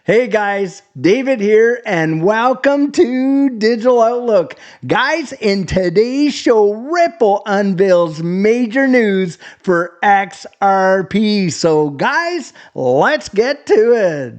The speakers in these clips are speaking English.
Hey guys, David here and welcome to Digital Outlook. Guys, in today's show, Ripple unveils major news for XRP. So guys, let's get to it.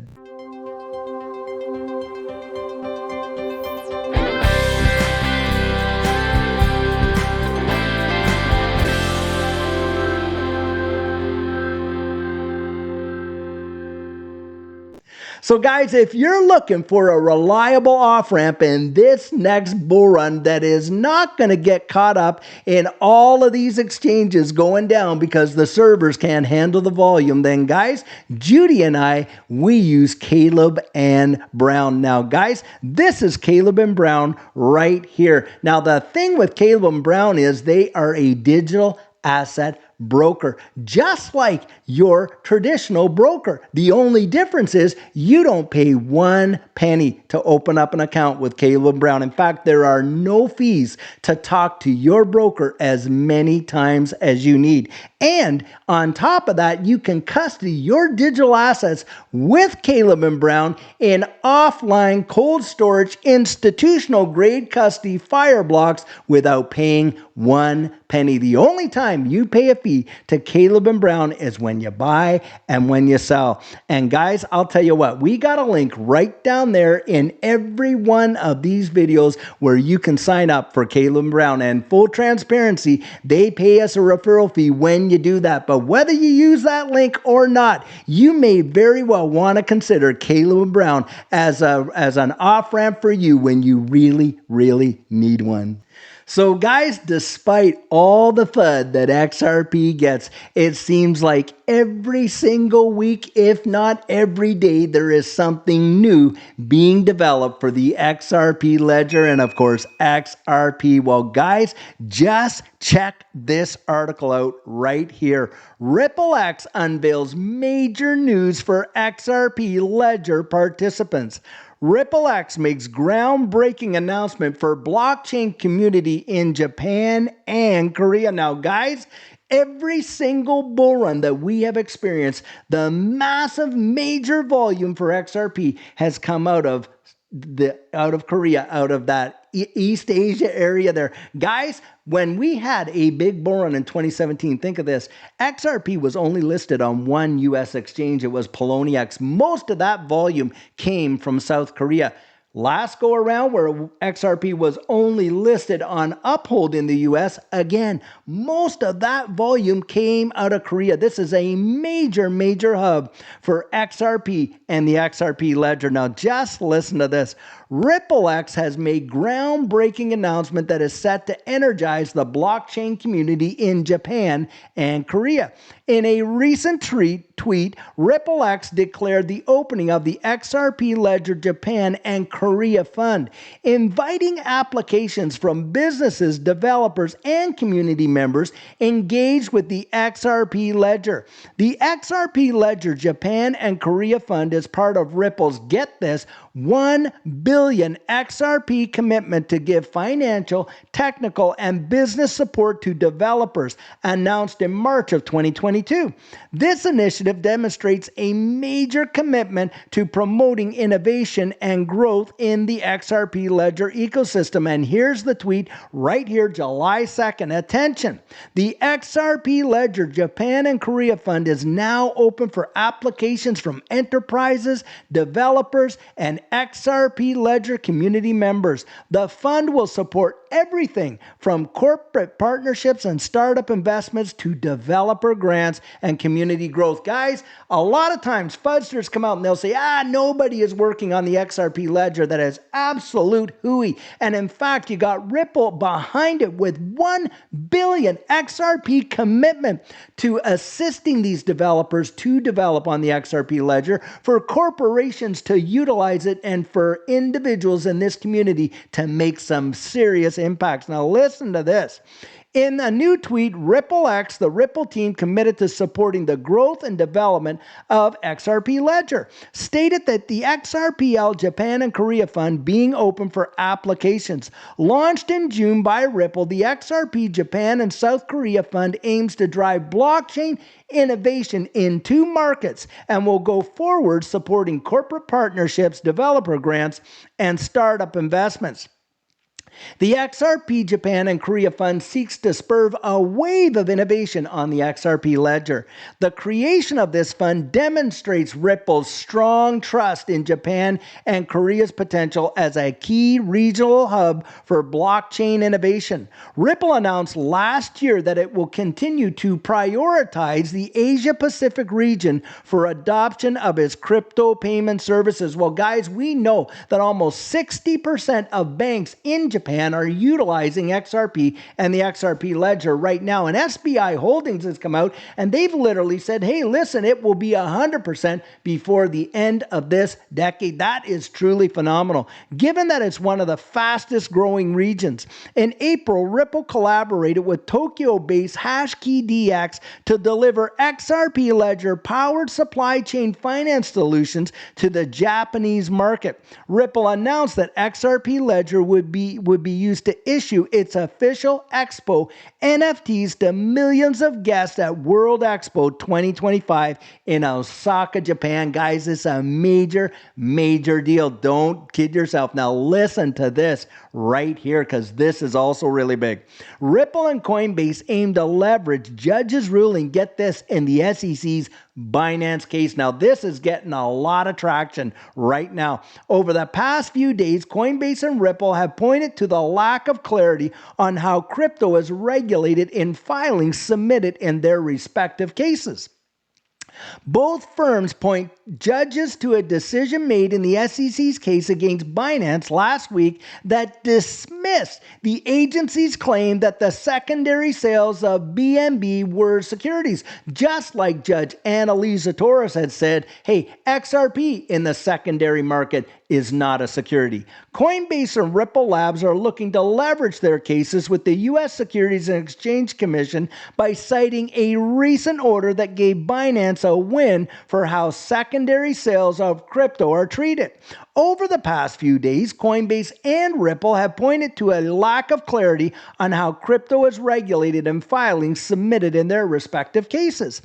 So guys, if you're looking for a reliable off-ramp in this next bull run that is not going to get caught up in all of these exchanges going down because the servers can't handle the volume, then guys, Judy and we use Caleb and Brown. Now guys, this is Caleb and Brown right here. Now the thing with Caleb and Brown is they are a digital asset broker, just like your traditional broker. The only difference is you don't pay 1 penny to open up an account with Caleb Brown. In fact, there are no fees to talk to your broker as many times as you need. And on top of that, you can custody your digital assets with Caleb and Brown in offline cold storage, institutional grade custody fire blocks without paying 1 penny. The only time you pay a fee to Caleb and Brown is when you buy and when you sell. And guys, I'll tell you what, we got a link right down there in every one of these videos where you can sign up for Caleb and Brown. And full transparency, they pay us a referral fee when you do that. But whether you use that link or not, you may very well want to consider Caleb and Brown as an off-ramp for you when you really need one. So guys, despite all the FUD that XRP gets, it seems like every single week, if not every day, there is something new being developed for the XRP ledger and of course XRP. Well guys, just check this article out right here. RippleX unveils major news for XRP ledger participants. RippleX makes groundbreaking announcement for blockchain community in Japan and Korea. Now, guys, every single bull run that we have experienced, the massive major volume for XRP has come out of Korea, out of that East Asia area there. Guys, when we had a big bull run in 2017, think of this, XRP was only listed on one US exchange. It was Poloniex. Most of that volume came from South Korea. Last go around where XRP was only listed on Uphold in the US, again, most of that volume came out of Korea. This is a major hub for XRP and the XRP ledger. Now just listen to this. RippleX has made groundbreaking announcement that is set to energize the blockchain community in Japan and Korea. In a recent tweet, RippleX declared the opening of the XRP Ledger Japan and Korea Fund, inviting applications from businesses, developers, and community members engaged with the XRP Ledger. The XRP Ledger Japan and Korea Fund is part of Ripple's, get this, 1 billion XRP commitment to give financial, technical, and business support to developers, announced in March of 2022. This initiative demonstrates a major commitment to promoting innovation and growth in the XRP Ledger ecosystem. And here's the tweet right here, July 2nd. Attention! The XRP Ledger Japan and Korea Fund is now open for applications from enterprises, developers, and XRP Ledger community members. The fund will support everything from corporate partnerships and startup investments to developer grants and community growth. Guys, a lot of times fudsters come out and they'll say, nobody is working on the XRP ledger. That is absolute hooey. And in fact, you got Ripple behind it with 1 billion XRP commitment to assisting these developers to develop on the XRP ledger, for corporations to utilize it, and for individuals in this community to make some serious impacts. Now listen to this. In a new tweet, Ripple X, the Ripple team, committed to supporting the growth and development of XRP Ledger, stated that the XRPL Japan and Korea Fund being open for applications. Launched in June by Ripple, the XRP Japan and South Korea Fund aims to drive blockchain innovation in two markets and will go forward supporting corporate partnerships, developer grants, and startup investments. The XRP Japan and Korea Fund seeks to spur a wave of innovation on the XRP ledger. The creation of this fund demonstrates Ripple's strong trust in Japan and Korea's potential as a key regional hub for blockchain innovation. Ripple announced last year that it will continue to prioritize the Asia-Pacific region for adoption of its crypto payment services. Well, guys, we know that almost 60% of banks in Japan are utilizing XRP and the XRP ledger right now. And SBI Holdings has come out and they've literally said, hey, listen, it will be 100% before the end of this decade. That is truly phenomenal, given that it's one of the fastest growing regions. In April, Ripple collaborated with Tokyo-based HashKey to deliver XRP ledger powered supply chain finance solutions to the Japanese market. Ripple announced that XRP ledger would be used to issue its official Expo NFTs to millions of guests at World Expo 2025 in Osaka, Japan. Guys, it's a major deal. Don't kid yourself. Now listen to this right here, because this is also really big. Ripple and Coinbase aim to leverage judge's ruling, get this, in the SEC's Binance case. Now, this is getting a lot of traction right now. Over the past few days, Coinbase and Ripple have pointed to the lack of clarity on how crypto is regulated in filings submitted in their respective cases. Both firms point judges to a decision made in the SEC's case against Binance last week that dismissed the agency's claim that the secondary sales of BNB were securities, just like Judge Annalisa Torres had said, hey, XRP in the secondary market is not a security. Coinbase and Ripple Labs are looking to leverage their cases with the U.S. Securities and Exchange Commission by citing a recent order that gave Binance a win for how secondary sales of crypto are treated. Over the past few days, Coinbase and Ripple have pointed to a lack of clarity on how crypto is regulated in filings submitted in their respective cases.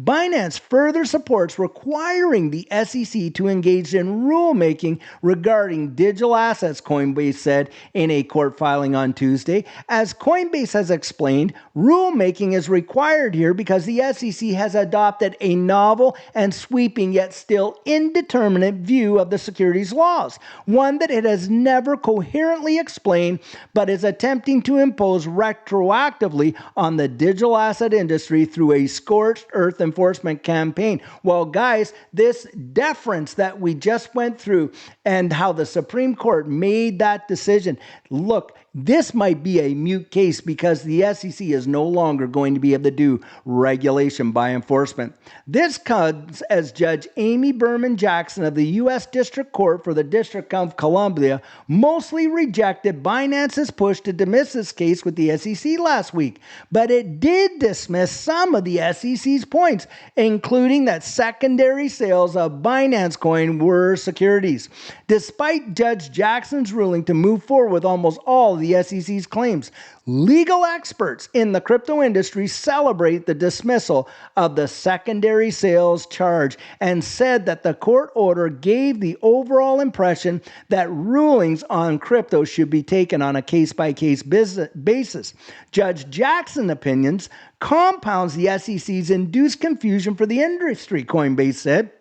Binance further supports requiring the SEC to engage in rulemaking regarding digital assets, Coinbase said in a court filing on Tuesday. As Coinbase has explained, rulemaking is required here because the SEC has adopted a novel and sweeping yet still indeterminate view of the securities laws, one that it has never coherently explained but is attempting to impose retroactively on the digital asset industry through a scorched earth enforcement campaign. Well, guys, this deference that we just went through and how the Supreme Court made that decision, look, this might be a mute case because the SEC is no longer going to be able to do regulation by enforcement. This comes as Judge Amy Berman Jackson of the U.S. District Court for the District of Columbia mostly rejected Binance's push to dismiss this case with the SEC last week, but it did dismiss some of the SEC's points, including that secondary sales of Binance coin were securities. Despite Judge Jackson's ruling to move forward with almost all of the SEC's claims, legal experts in the crypto industry celebrate the dismissal of the secondary sales charge and said that the court order gave the overall impression that rulings on crypto should be taken on a case-by-case basis. Judge Jackson's opinions compounds the SEC's induced confusion for the industry, Coinbase said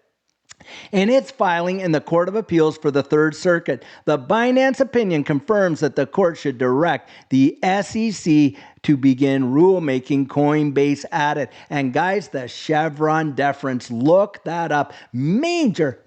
in its filing in the Court of Appeals for the Third Circuit. The Binance opinion confirms that the court should direct the SEC to begin rulemaking, Coinbase added. And guys, the Chevron deference, look that up. Major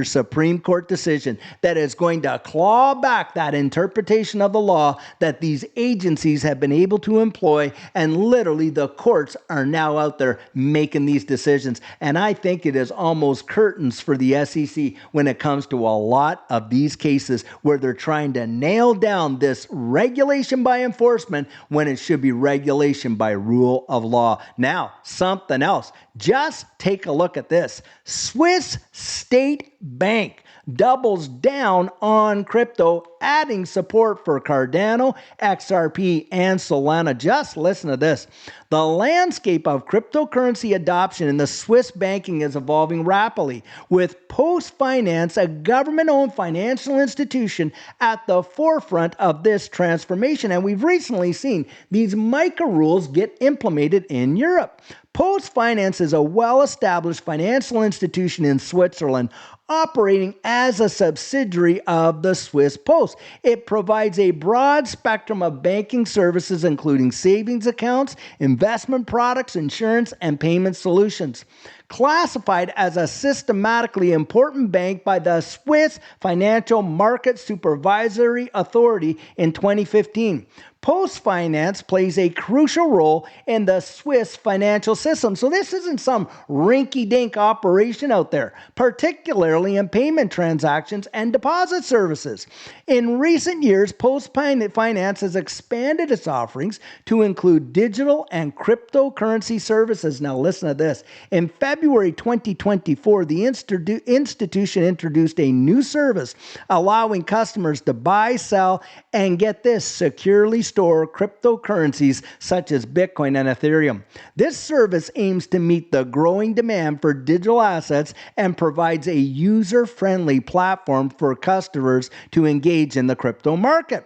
Supreme Court decision that is going to claw back that interpretation of the law that these agencies have been able to employ, and literally the courts are now out there making these decisions. And I think it is almost curtains for the SEC when it comes to a lot of these cases where they're trying to nail down this regulation by enforcement when it should should be regulation by rule of law. Now, something else. Just take a look at this. Swiss State Bank doubles down on crypto, adding support for Cardano, XRP, and Solana. Just listen to this. The landscape of cryptocurrency adoption in the Swiss banking is evolving rapidly, with Post Finance, a government-owned financial institution, at the forefront of this transformation. And we've recently seen these MiCA rules get implemented in Europe. Post Finance is a well-established financial institution in Switzerland, operating as a subsidiary of the Swiss Post. It provides a broad spectrum of banking services, including savings accounts, investment products, insurance, and payment solutions. Classified as a systematically important bank by the Swiss Financial Market Supervisory Authority in 2015. Post Finance plays a crucial role in the Swiss financial system. So this isn't some rinky-dink operation out there, particularly in payment transactions and deposit services. In recent years, Post Finance has expanded its offerings to include digital and cryptocurrency services. Now listen to this. In February 2024, the institution introduced a new service allowing customers to buy, sell, and get this, securely store cryptocurrencies such as Bitcoin and Ethereum. This service aims to meet the growing demand for digital assets and provides a user-friendly platform for customers to engage in the crypto market.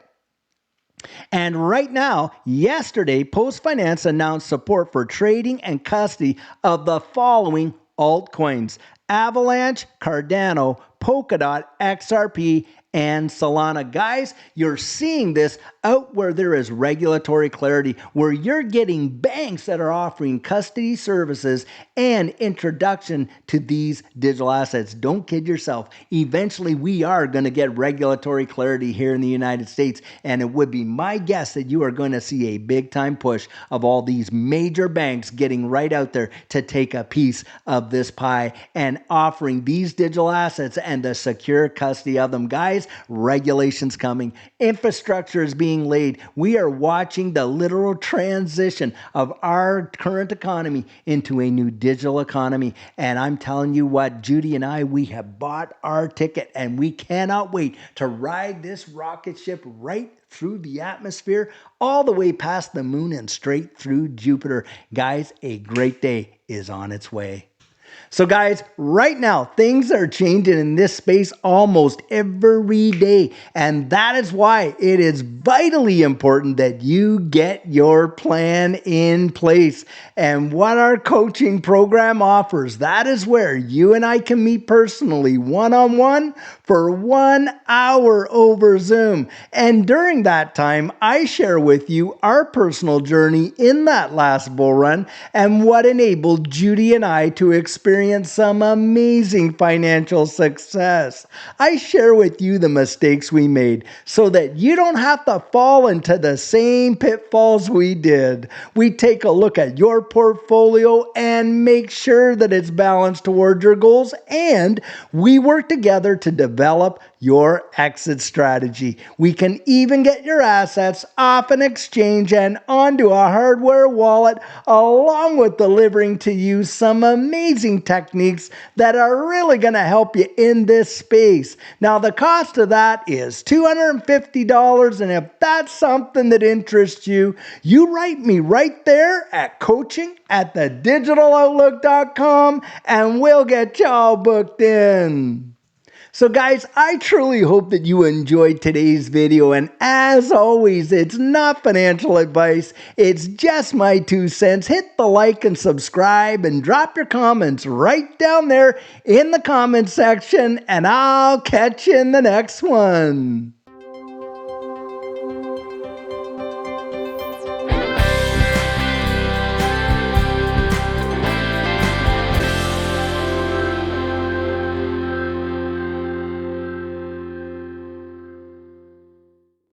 And right now, yesterday, Post Finance announced support for trading and custody of the following altcoins: Avalanche, Cardano, Polkadot, XRP, and Solana. Guys, you're seeing this out where there is regulatory clarity, where you're getting banks that are offering custody services and introduction to these digital assets. Don't kid yourself. Eventually, we are going to get regulatory clarity here in the United States, and it would be my guess that you are going to see a big-time push of all these major banks getting right out there to take a piece of this pie and offering these digital assets and the secure custody of them. Guys, regulations coming. Infrastructure is being laid. We are watching the literal transition of our current economy into a new digital economy. And I'm telling you what, Judy and I, we have bought our ticket and we cannot wait to ride this rocket ship right through the atmosphere, all the way past the moon and straight through Jupiter. Guys, a great day is on its way. So guys, right now, things are changing in this space almost every day. And that is why it is vitally important that you get your plan in place. And what our coaching program offers, that is where you and I can meet personally, one-on-one, for 1 hour over Zoom. And during that time, I share with you our personal journey in that last bull run and what enabled Judy and I to experience some amazing financial success. I share with you the mistakes we made so that you don't have to fall into the same pitfalls we did. We take a look at your portfolio and make sure that it's balanced toward your goals, and we work together to develop your exit strategy. We can even get your assets off an exchange and onto a hardware wallet, along with delivering to you some amazing techniques that are really going to help you in this space. Now, the cost of that is $250, and if that's something that interests you, you write me right there at coaching@thedigitaloutlook.com and we'll get y'all booked in. So guys, I truly hope that you enjoyed today's video, and as always, it's not financial advice, it's just my 2 cents. Hit the like and subscribe and drop your comments right down there in the comment section, and I'll catch you in the next one.